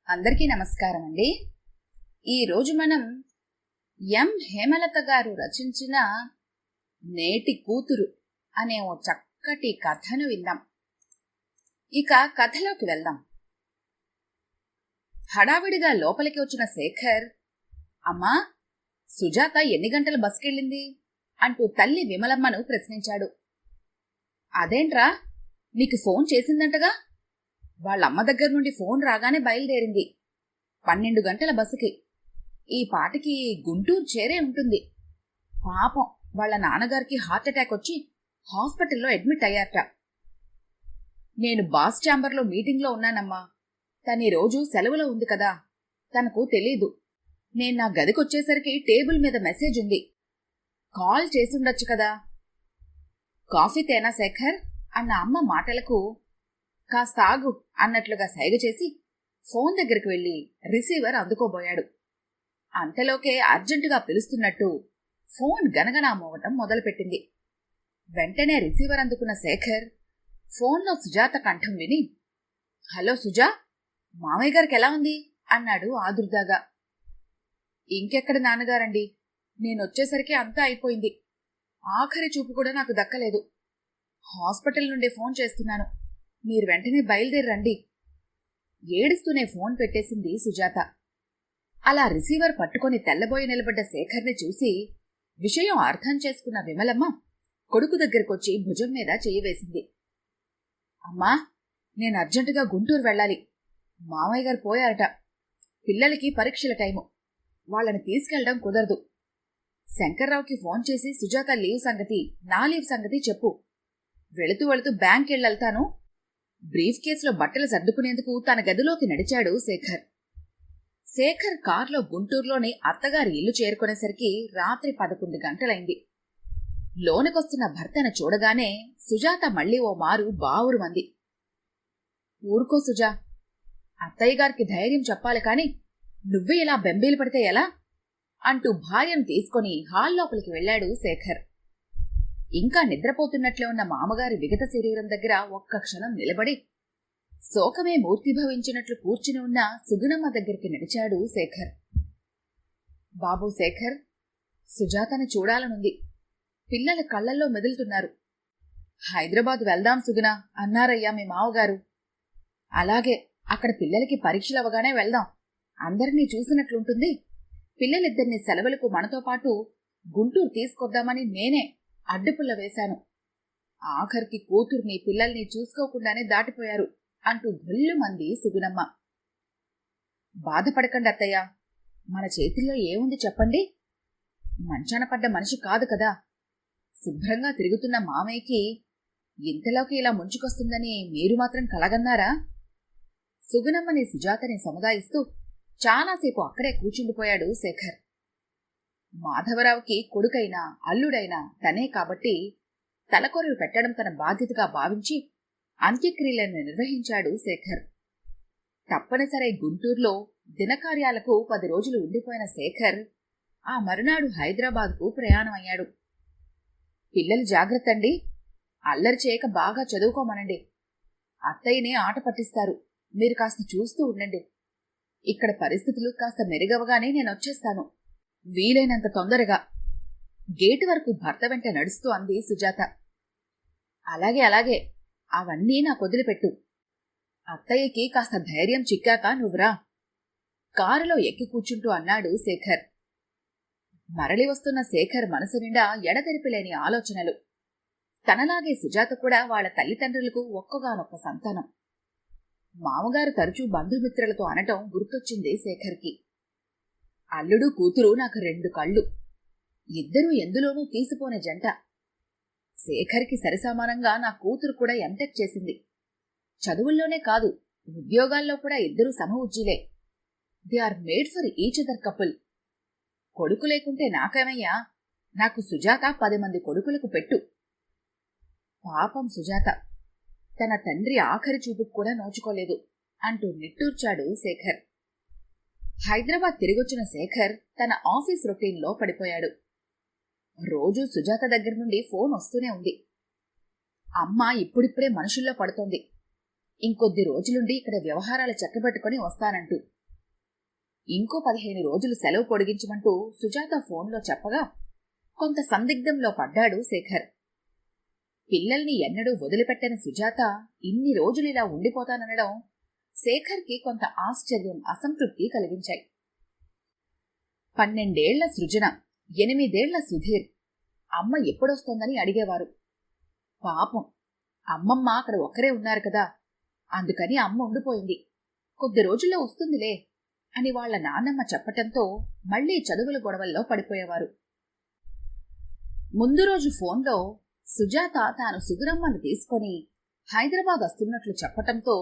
అందరికీ నమస్కారం అండి. ఈరోజు మనం ఎం హేమలత గారు రచించిన నేటి కూతురు అనే ఓ చక్కటి కథను విందాం. ఇక కథలోకి వెళ్దాం. హడావిడిగా లోపలికి వచ్చిన శేఖర్, అమ్మా, సుజాత ఎన్ని గంటల బస్కెళ్ళింది అంటూ తల్లి విమలమ్మను ప్రశ్నించాడు. అదేంట్రా, నీకు ఫోన్ చేసిందంటగా? వాళ్ళమ్మ దగ్గర నుండి ఫోన్ రాగానే బయలుదేరింది. 12 గంటల బస్సుకి. ఈ పాటికి గుంటూరు చేరే ఉంటుంది. పాపం వాళ్ళ నాన్నగారికి హార్ట్అటాక్ వచ్చి హాస్పిటల్లో అడ్మిట్ అయ్యారట. నేను బాస్ ఛాంబర్లో మీటింగ్లో ఉన్నానమ్మా. తను రోజు సెలవులో ఉంది కదా, తనకు తెలీదు. నేను నా గదికొచ్చేసరికి టేబుల్ మీద మెసేజ్ ఉంది. కాల్ చేసుండొచ్చు కదా. కాఫీ తేనా శేఖర్ అన్న అమ్మ మాటలకు కాస్త ఆగు అన్నట్లుగా సైగ చేసి ఫోన్ దగ్గరికి వెళ్లి రిసీవర్ అందుకోబోయాడు. అంతలోకే అర్జెంటుగా పిలుస్తున్నట్టు ఫోన్ గనగనా మోగటం మొదలుపెట్టింది. వెంటనే రిసీవర్ అందుకున్న శేఖర్ ఫోన్లో సుజాత కంఠం విని, హలో సుజా, మామయ్య గారికి ఎలా ఉంది అన్నాడు ఆదుర్దాగా. ఇంకెక్కడ నాన్నగారండి, నేనొచ్చేసరికి అంతా అయిపోయింది. ఆఖరి చూపు కూడా నాకు దక్కలేదు. హాస్పిటల్ నుండి ఫోన్ చేస్తున్నాను, మీరు వెంటనే బయలుదేరండి. ఏడుస్తూనే ఫోన్ పెట్టేసింది సుజాత. అలా రిసీవర్ పట్టుకొని తెల్లబోయి నిలబడ్డ శేఖర్ని చూసి విషయం అర్థం చేసుకున్న విమలమ్మ కొడుకు దగ్గరకొచ్చి భుజం మీద చెయ్యి వేసింది. అమ్మా, నేను అర్జెంటుగా గుంటూరు వెళ్ళాలి. మామయ్య గారు పోయారట. పిల్లలకి పరీక్షల టైము. వాళ్ళని తీసుకెళ్లడం కుదరదు. శంకర్రావుకి ఫోన్ చేసి సుజాత లీవ్ సంగతి, నా లీవ్ సంగతి చెప్పు. వెళుతూ వెళుతూ బ్యాంక్ వెళ్ళెళ్తాను. బ్రీఫ్ కేసులో బట్టలు సర్దుకునేందుకు తన గదిలోకి నడిచాడు శేఖర్. శేఖర్ కార్లో గుంటూరులోని అత్తగారి ఇల్లు చేరుకునేసరికి రాత్రి 11 గంటలైంది. లోనికొస్తున్న భర్తను చూడగానే సుజాత మళ్లీ ఓ మారు బావురుమంది. ఊరుకో సుజా, అత్తయ్య గారికి ధైర్యం చెప్పాలి కాని నువ్వే ఇలా బెంబేలు పడితే ఎలా అంటూ భార్యను తీసుకుని హాల్లోపలికి వెళ్లాడు శేఖర్. ఇంకా నిద్రపోతున్నట్లే ఉన్న మామగారి విగత శరీరం దగ్గర ఒక్క క్షణం నిలబడి శోకమే మూర్తిభవించినట్లు కూర్చుని ఉన్న సుగుణమ్మ దగ్గరికి నడిచాడు శేఖర్. బాబు శేఖర్, సుజాతను చూడాలనుంది. పిల్లల కళ్లల్లో మెదులుతున్నారు. హైదరాబాద్ వెళ్దాం సుగుణ అన్నారయ్యా మీ మావగారు. అలాగే, అక్కడ పిల్లలకి పరీక్షలవగానే వెళ్దాం. అందరినీ చూసినట్లుంటుంది. పిల్లలిద్దరినీ సెలవులకు మనతో పాటు గుంటూరు తీసుకొద్దామని నేనే అడ్డుపుల్ల వేశాను. ఆఖరికి కూతుర్ని పిల్లల్ని చూసుకోకుండానే దాటిపోయారు అంటూ గొల్లుమంది సుగుణమ్మ. బాధపడకండి అత్తయ్య, మన చేతుల్లో ఏముంది చెప్పండి. మంచాన పడ్డ మనిషి కాదు కదా. శుభ్రంగా తిరుగుతున్న మామయ్యకి ఇంతలోకి ఇలా ముంచుకొస్తుందని మీరు మాత్రం కలగన్నారా? సుగుణమ్మని సుజాతని సముదాయిస్తూ చాలాసేపు అక్కడే కూర్చుండిపోయాడు శేఖర్. మాధవరావుకి కొడుకైనా అల్లుడైనా తనే కాబట్టి తలకొరువు పెట్టడం తన బాధ్యతగా భావించి అంత్యక్రియలను నిర్వహించాడు శేఖర్. తప్పనిసరి గుంటూరులో దినకార్యాలకు 10 రోజులు ఉండిపోయిన శేఖర్ ఆ మరునాడు హైదరాబాద్కు ప్రయాణమయ్యాడు. పిల్లలు జాగ్రత్తండి, అల్లరి చేయక బాగా చదువుకోమనండి. అత్తయ్యనే ఆట పట్టిస్తారు, మీరు కాస్త చూస్తూ ఉండండి. ఇక్కడ పరిస్థితులు కాస్త మెరుగవగానే నేనొచ్చేస్తాను, వీలైనంత తొందరగా. గేటు వరకు భర్త వెంట నడుస్తూ అంది సుజాత. అలాగే అలాగే, అవన్నీ నాకొదిలిపెట్టు. అత్తయ్యకి కాస్త ధైర్యం చిక్కాక నువ్వురా, కారులో ఎక్కి కూర్చుంటూ అన్నాడు శేఖర్. మరలి వస్తున్న శేఖర్ మనసు నిండా ఎడతెరిపిలేని ఆలోచనలు. తనలాగే సుజాత కూడా వాళ్ళ తల్లిదండ్రులకు ఒక్కగానొక్క సంతానం. మామగారు తరచూ బంధుమిత్రులతో అనటం గుర్తొచ్చింది శేఖర్కి. అల్లుడు కూతురు నాకు 2 కళ్ళు, ఇద్దరూ ఎందులోనూ తీసిపోనే జంట. శేఖర్కి సరిసమానంగా నా కూతురు కూడా ఎంటెక్ చేసింది. చదువుల్లోనే కాదు, ఉద్యోగాల్లో కూడా ఇద్దరూ సమ ఉజ్జీలే. They are made for each other couple. కొడుకు లేకుంటే నాకేమయ్యా, నాకు సుజాత 10 మంది కొడుకులకు పెట్టు. పాపం సుజాత, తన తండ్రి ఆఖరి చూపుకు కూడా నోచుకోలేదు అంటూ నిట్టూర్చాడు శేఖర్. హైదరాబాద్ తిరిగొచ్చిన శేఖర్ తన ఆఫీస్ రొటీన్లో పడిపోయాడు. రోజూ సుజాత దగ్గర నుండి ఫోన్ వస్తూనే ఉంది. అమ్మ ఇప్పుడిప్పుడే మనుషుల్లో పడుతోంది. ఇంకొద్ది రోజులుండి ఇక్కడ వ్యవహారాలు చక్కబెట్టుకుని వస్తానంటూ ఇంకో 15 రోజులు సెలవు పొడిగించమంటూ సుజాత ఫోన్లో చెప్పగా కొంత సందిగ్ధంలో పడ్డాడు శేఖర్. పిల్లల్ని ఎన్నడూ వదిలిపెట్టని సుజాత ఇన్ని రోజులిలా ఉండిపోతాననడం శేఖర్కి కొంత ఆశ్చర్యం, అసంతృప్తి కలిగించాయి. 12 ఏళ్ల సృజన, 8 ఏళ్ల సుధీర్ అమ్మ ఎప్పుడొస్తోందని అడిగేవారు. పాపం అమ్మమ్మ అక్కడ ఒక్కరే ఉన్నారు కదా, అందుకని అమ్మ ఉండిపోయింది, కొద్ది రోజుల్లో వస్తుందిలే అని వాళ్ల నాన్నమ్మ చెప్పటంతో మళ్లీ చదువుల గొడవల్లో పడిపోయేవారు. ముందు రోజు ఫోన్లో సుజాత తాను సుగురమ్మను తీసుకొని హైదరాబాద్ వస్తున్నట్లు చెప్పటంతో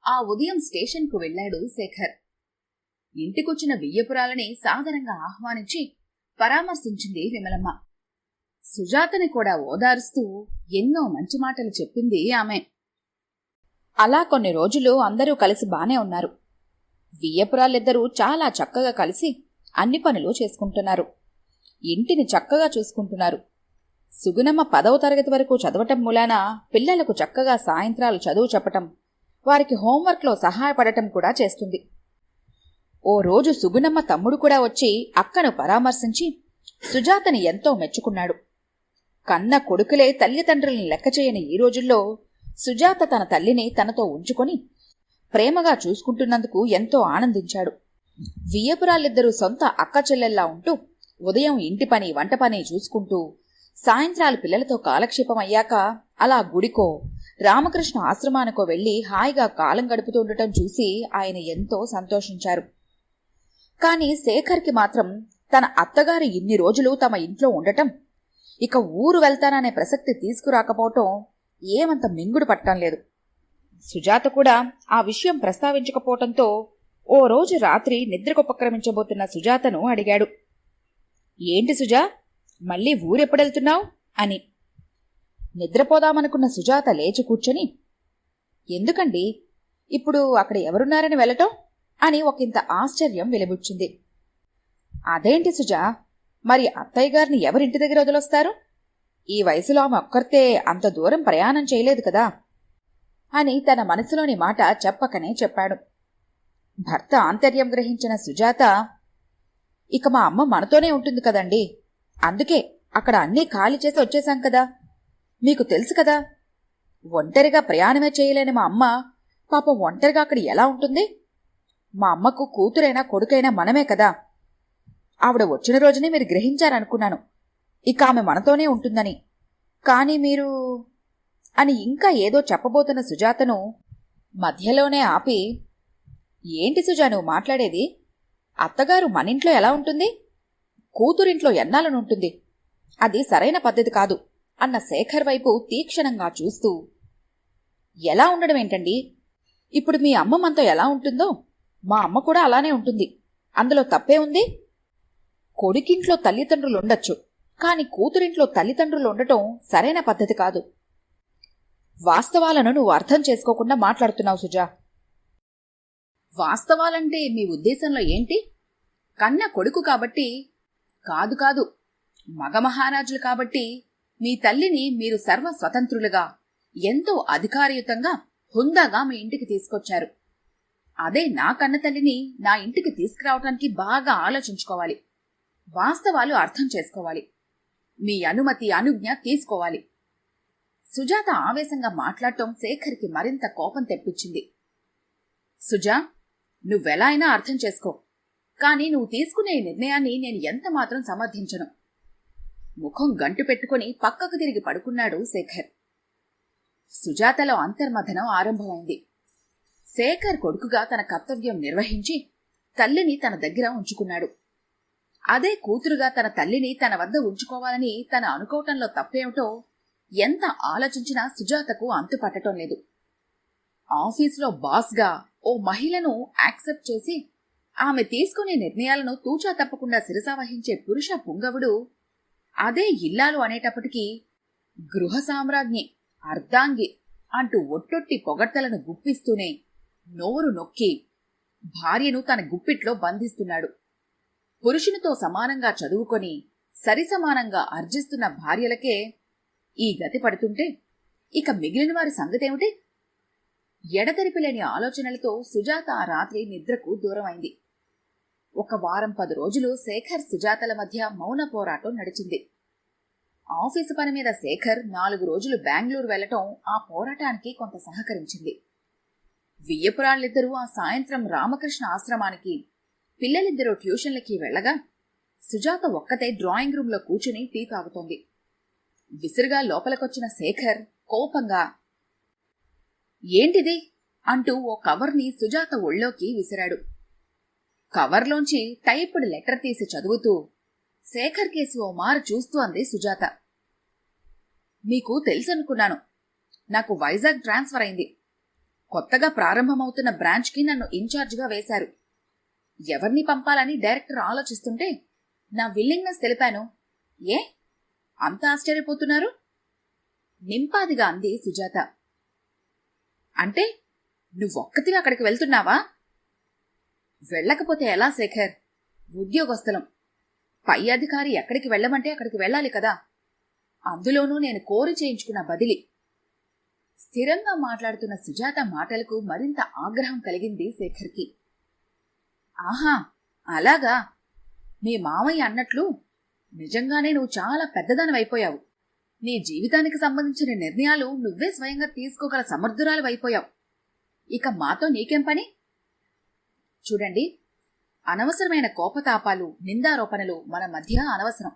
ఆ ఉదయం స్టేషన్కు వెళ్లాడు శేఖర్. ఇంటికొచ్చిన వియ్యపురాలని సాదరంగా ఆహ్వానించి పరామర్శించింది విమలమ్మ. సుజాతని కూడా ఓదారుస్తూ ఎన్నో మంచి మాటలు చెప్పింది ఆమె. అలా కొన్ని రోజులు అందరూ కలిసి బానే ఉన్నారు. వియ్యపురాలిద్దరూ చాలా చక్కగా కలిసి అన్ని పనులు చేసుకుంటున్నారు. ఇంటిని చక్కగా చూసుకుంటున్నారు. సుగుణమ్మ 10వ తరగతి వరకు చదవటం మూలాన పిల్లలకు చక్కగా సాయంత్రాలు చదువు చెప్పటం, వారికి హోంవర్క్లో సహాయపడటం కూడా చేస్తుంది. ఓ రోజు సుగుణమ్మ తమ్ముడు కూడా వచ్చి అక్కను పరామర్శించి సుజాతని ఎంతో మెచ్చుకున్నాడు. కన్న కొడుకులే తల్లిదండ్రులను లెక్క చేయని ఈ రోజుల్లో సుజాత తన తల్లిని తనతో ఉంచుకొని ప్రేమగా చూసుకుంటున్నందుకు ఎంతో ఆనందించాడు. వియ్యపురాలిద్దరూ సొంత అక్క చెల్లెల్లా ఉంటూ ఉదయం ఇంటి పని, వంట పని చూసుకుంటూ సాయంత్రాలు పిల్లలతో కాలక్షేపం అయ్యాక అలా గుడికో, రామకృష్ణ ఆశ్రమానికో వెళ్లి హాయిగా కాలం గడుపుతుండటం చూసి ఆయన ఎంతో సంతోషించారు. కాని శేఖర్కి మాత్రం తన అత్తగారు ఇన్ని రోజులు తమ ఇంట్లో ఉండటం, ఇక ఊరు వెళ్తాననే ప్రసక్తి తీసుకురాకపోవటం ఏమంత మింగుడు పట్టం లేదు. సుజాత కూడా ఆ విషయం ప్రస్తావించకపోవటంతో ఓ రోజు రాత్రి నిద్రకుపక్రమించబోతున్న సుజాతను అడిగాడు. ఏంటి సుజా, మళ్ళీ ఊరెప్పుడెళ్తున్నావు అని. నిద్రపోదామనుకున్న సుజాత లేచి కూర్చొని, ఎందుకండి ఇప్పుడు అక్కడ ఎవరున్నారని వెళ్ళటం అని ఒకంత ఆశ్చర్యం వెలిబుచ్చింది. అదేంటి సుజా, మరి అత్తయ్య గారిని ఎవరింటి దగ్గర వదిలొస్తారు? ఈ వయసులో ఆమె ఒక్కరితే అంత దూరం ప్రయాణం చేయలేదు కదా అని తన మనసులోని మాట చెప్పకనే చెప్పాడు. భర్త ఆంతర్యం గ్రహించిన సుజాత, ఇక మా అమ్మ మనతోనే ఉంటుంది కదండి, అందుకే అక్కడ అన్నీ ఖాళీ చేసి వచ్చేశాం కదా, మీకు తెలుసు కదా, ఒంటరిగా ప్రయాణమే చేయలేని మా అమ్మ పాపం ఒంటరిగా అక్కడ ఎలా ఉంటుంది? మా అమ్మకు కూతురైనా కొడుకైనా మనమే కదా. ఆవిడ వచ్చిన రోజునే మీరు గ్రహించారనుకున్నాను ఇక ఆమె మనతోనే ఉంటుందని. కానీ మీరు అని ఇంకా ఏదో చెప్పబోతున్న సుజాతను మధ్యలోనే ఆపి, ఏంటి సుజా నువ్వు మాట్లాడేది? అత్తగారు మనింట్లో ఎలా ఉంటుంది? కూతురింట్లో ఎన్నాలనుంటుంది? అది సరైన పద్ధతి కాదు అన్న శేఖర్ వైపు తీక్షణంగా చూస్తూ, ఎలా ఉండడం ఏంటండి? ఇప్పుడు మీ అమ్మ మనతో ఎలా ఉంటుందో మా అమ్మ కూడా అలానే ఉంటుంది, అందులో తప్పే ఉంది? కొడుకింట్లో తల్లిదండ్రులుండొచ్చు, కాని కూతురింట్లో తల్లిదండ్రులు ఉండటం సరైన పద్ధతి కాదు. వాస్తవాలను నువ్వు అర్థం చేసుకోకుండా మాట్లాడుతున్నావు సుజా. వాస్తవాలంటే మీ ఉద్దేశంలో ఏంటి? కన్న కొడుకు కాబట్టి కాదు, కాదు, మగ మహారాజులు కాబట్టి మీ తల్లిని మీరు సర్వస్వతంత్రులుగా, ఎంతో అధికారయుతంగా, హుందాగా మీ ఇంటికి తీసుకొచ్చారు. అదే నా కన్న తల్లిని నా ఇంటికి తీసుకురావటానికి బాగా ఆలోచించుకోవాలి, వాస్తవాలు అర్థం చేసుకోవాలి, మీ అనుమతి, అనుజ్ఞ తీసుకోవాలి. సుజాత ఆవేశంగా మాట్లాడటం శేఖర్కి మరింత కోపం తెప్పించింది. సుజా, నువ్వెలా అయినా అర్థం చేసుకో, కాని నువ్వు తీసుకునే నిర్ణయాన్ని నేను ఎంత మాత్రం సమర్థించను. ముఖం గంటు పెట్టుకుని పక్కకు తిరిగి పడుకున్నాడు శేఖర్. సుజాతలో అంతర్మథనం ఆరంభమైంది. శేఖర్ కొడుకుగా తన కర్తవ్యం నిర్వహించి తల్లిని తన దగ్గర ఉంచుకున్నాడు. అదే కూతురుగా తన తల్లిని తన వద్ద ఉంచుకోవాలని తన అనుకోవటంలో తప్పేమిటో ఎంత ఆలోచించినా సుజాతకు అంతుపట్టడం లేదు. ఆఫీసులో బాస్గా ఓ మహిళను యాక్సెప్ట్ చేసి ఆమె తీసుకునే నిర్ణయాలను తూచా తప్పకుండా శిరసావహించే పురుష పుంగవుడు అదే ఇల్లాలు అనేటప్పటికీ గృహ సామ్రాజ్ఞి, అర్ధాంగి అంటూ ఒట్టొట్టి పొగడ్తలను గుప్పిస్తూనే నోరు నొక్కి భార్యను తన గుప్పిట్లో బంధిస్తున్నాడు. పురుషునితో సమానంగా చదువుకొని సరిసమానంగా అర్జిస్తున్న భార్యలకే ఈ గతి పడుతుంటే ఇక మిగిలిన వారి సంగతేమిటి? ఎడతెరిపిలేని ఆలోచనలతో సుజాత ఆ రాత్రి నిద్రకు దూరమైంది. ఒక వారం 10 రోజులు శేఖర్ సుజాతల మధ్య మౌన పోరాటం నడిచింది. ఆఫీసు పని మీద శేఖర్ 4 రోజులు బెంగళూరు వెళ్లటం ఆ పోరాటానికి కొంత సహకరించింది. వియ్యపురాళ్ళిద్దరూ ఆ సాయంత్రం రామకృష్ణ ఆశ్రమానికి, పిల్లలిద్దరూ ట్యూషన్లకి వెళ్లగా సుజాత ఒక్కతే డ్రాయింగ్ రూంలో కూర్చుని టీ తాగుతోంది. విసురుగా లోపలికొచ్చిన శేఖర్ కోపంగా, ఏంటిది అంటూ ఓ కవర్ని సుజాత ఒళ్ళోకి విసిరాడు. కవర్లోంచి టైప్డ్ లెటర్ తీసి చదువుతూ శేఖర్ కేసి ఓ మారు చూస్తూ అంది సుజాత. మీకు తెలుసనుకున్నాను. నాకు వైజాగ్ ట్రాన్స్ఫర్ అయింది. కొత్తగా ప్రారంభమవుతున్న బ్రాంచ్కి నన్ను ఇన్ఛార్జిగా వేశారు. ఎవరిని పంపాలని డైరెక్టర్ ఆలోచిస్తుంటే నా విల్లింగ్నెస్ తెలిపాను. ఏ అంత ఆశ్చర్యపోతున్నారు? నింపాదిగా అంది సుజాత. అంటే నువ్వొక్కతిగా అక్కడికి వెళ్తున్నావా? వెళ్ళకపోతే ఎలా శేఖర్? ఉద్యోగస్థలం. పై అధికారి ఎక్కడికి వెళ్ళమంటే అక్కడికి వెళ్ళాలి కదా. అందులోనూ నేను కోరి చేయించుకున్న బదిలీ. స్థిరంగా మాట్లాడుతున్న సుజాత మాటలకు మరింత ఆగ్రహం కలిగింది శేఖర్కి. ఆహా, అలాగా? మీ మామయ్య అన్నట్లు నిజంగానే నువ్వు చాలా పెద్దదానివైపోయావు. నీ జీవితానికి సంబంధించిన నిర్ణయాలు నువ్వే స్వయంగా తీసుకోగల సమర్థురాలివైపోయావు. ఇక మాతో నీకేం పని? చూడండి, అనవసరమైన కోపతాపాలు, నిందారోపణలు మన మధ్య అనవసరం.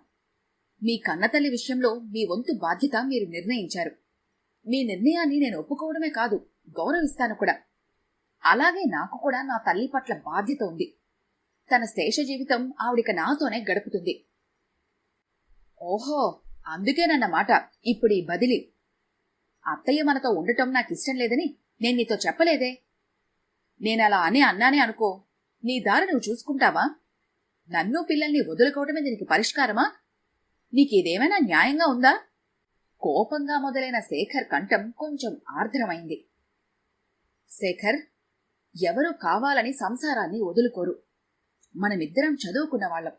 మీ కన్నతల్లి విషయంలో మీ వంతు బాధ్యత మీరు నిర్ణయించారు. మీ నిర్ణయాన్ని నేను ఒప్పుకోవడమే కాదు, గౌరవిస్తాను కూడా. అలాగే నాకు కూడా నా తల్లి పట్ల బాధ్యత ఉంది. తన శేష జీవితం ఆవిడిక నాతోనే గడుపుతుంది. ఓహో, అందుకేనన్నమాట ఇప్పుడు ఈ బదిలీ. అత్తయ్య మనతో ఉండటం నాకిష్టం లేదని నేను నీతో చెప్పలేదే. నేనలా అన్నానే అనుకో, నీ దారి నువ్వు చూసుకుంటావా? నన్ను పిల్లల్ని వదులుకోవటమే దీనికి పరిష్కారమా? నీకిదేమైనా న్యాయంగా ఉందా? కోపంగా మొదలైన శేఖర్ కంఠం కొంచెం ఆర్ద్రమైంది. శేఖర్, ఎవరూ కావాలని సంసారాన్ని వదులుకోరు. మనమిద్దరం చదువుకున్నవాళ్లం.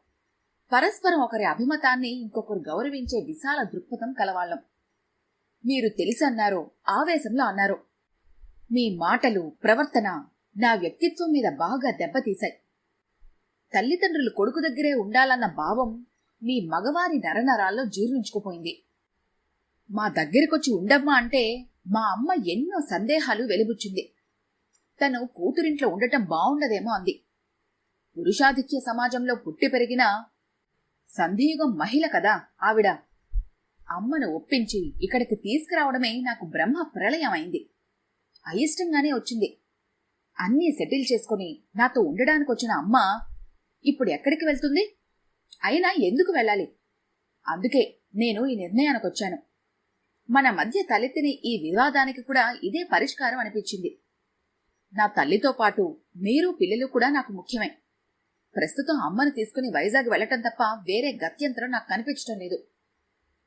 పరస్పరం ఒకరి అభిమతాన్ని ఇంకొకరు గౌరవించే విశాల దృక్పథం కలవాళ్లం. మీరు తెలిసన్నారో ఆవేశంలో అన్నారో. మీ మాటలు, ప్రవర్తన నా వ్యక్తిత్వం మీద బాగా దెబ్బతీశాయి. తల్లిదండ్రులు కొడుకు దగ్గరే ఉండాలన్న భావం మీ మగవారి నరనరాల్లో జీర్ణించుకుపోయింది. మా దగ్గరికొచ్చి ఉండమ్మా అంటే మా అమ్మ ఎన్నో సందేహాలు వెలిబుచ్చింది. తను కూతురింట్లో ఉండటం బావుండదేమో అంది. పురుషాధిక్య సమాజంలో పుట్టి పెరిగిన సంధియుగం మహిళ కదా ఆవిడ. అమ్మను ఒప్పించి ఇక్కడికి తీసుకురావడమే నాకు బ్రహ్మ ప్రళయమైంది. అయిష్టంగానే వచ్చింది. అన్నీ సెటిల్ చేసుకుని నాతో ఉండడానికొచ్చిన అమ్మ ఇప్పుడు ఎక్కడికి వెళ్తుంది? అయినా ఎందుకు వెళ్ళాలి? అందుకే నేను ఈ నిర్ణయానికొచ్చాను. మన మధ్య తలెత్తిన ఈ వివాదానికి కూడా ఇదే పరిష్కారం అనిపించింది. నా తల్లితో పాటు మీరు, పిల్లలు కూడా నాకు ముఖ్యమే. ప్రస్తుతం అమ్మను తీసుకుని వైజాగ్ వెళ్లటం తప్ప వేరే గత్యంతరం నాకు కనిపించటం లేదు.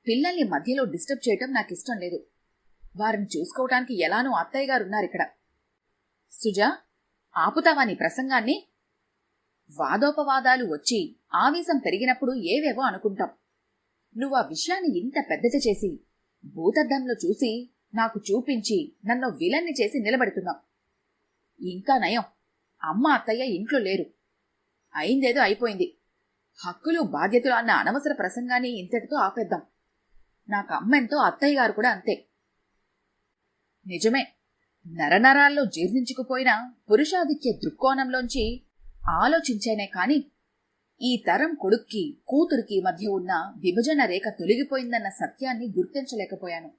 పిల్లల్ని మధ్యలో డిస్టర్బ్ చేయటం నాకిష్టం లేదు. వారిని చూసుకోవటానికి ఎలానూ అత్తయ్య గారున్నారిక్కడ. సుజా, ఆపుతావా నీ ప్రసంగాన్ని? వాదోపవాదాలు వచ్చి ఆవేశం పెరిగినప్పుడు ఏవేవో అనుకుంటాం. నువ్వు ఆ విషయాన్ని ఇంత పెద్దది చేసి భూతద్దంలో చూసి నాకు చూపించి నన్ను విలన్ని చేసి నిలబెడుతున్నావు. ఇంకా నయం, అమ్మ అత్తయ్య ఇంట్లో లేరు. అయిందేదో అయిపోయింది. హక్కులు బాధ్యతలు అన్న అనవసర ప్రసంగాన్ని ఇంతటితో ఆపేద్దాం. నాకు అమ్మెంతో అత్తయ్య గారు కూడా అంతే. నిజమే, నరనరాల్లో జీర్ణించుకుపోయిన పురుషాధిక్య దృక్కోణంలోంచి ఆలోచించేనే కాని ఈ తరం కొడుక్కి, కూతురికి మధ్య ఉన్న విభజన రేఖ తొలగిపోయిందన్న సత్యాన్ని గుర్తించలేకపోయాను.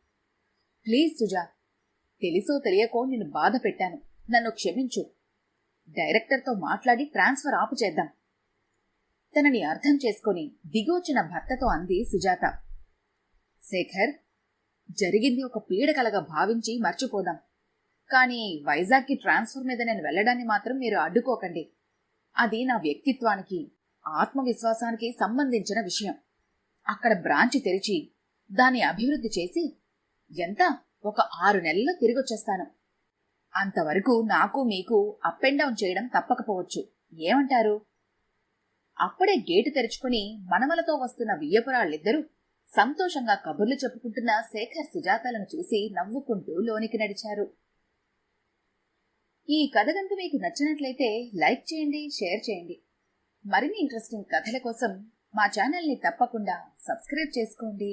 ప్లీజ్ సుజా, తెలుసో తెలియకో నిన్ను బాధ పెట్టాను. నన్ను క్షమించు. డైరెక్టర్తో మాట్లాడి ట్రాన్స్ఫర్ ఆపు చేద్దాం. తనని అర్థం చేసుకుని దిగొచ్చిన భర్తతో అంది సుజాత. శేఖర్, జరిగింది ఒక పీడకలగా భావించి మర్చిపోదాం. కానీ వైజాగ్కి ట్రాన్స్ఫర్ మీద నేను వెళ్లడాన్ని మాత్రం మీరు అడ్డుకోకండి. అది నా వ్యక్తిత్వానికి, ఆత్మవిశ్వాసానికి సంబంధించిన విషయం. అక్కడ బ్రాంచి తెరిచి దాన్ని అభివృద్ధి చేసి ఎంత ఒక 6 నెలల్లో తిరిగొచ్చేస్తాను. అంతవరకు నాకు మీకు అప్ అండ్ డౌన్ చేయడం తప్పకపోవచ్చు. ఏమంటారు? అప్పుడే గేటు తెరుచుకుని మనవలతో వస్తున్న వియ్యపురాళ్ళిద్దరూ సంతోషంగా కబుర్లు చెప్పుకుంటున్న శేఖర్ సుజాతలను చూసి నవ్వుకుంటూ లోనికి నడిచారు. ఈ కథ గనుక మీకు నచ్చినట్లయితే లైక్ చేయండి, షేర్ చేయండి. మరిన్ని ఇంట్రెస్టింగ్ కథల కోసం మా ఛానల్ని తప్పకుండా సబ్స్క్రైబ్ చేసుకోండి.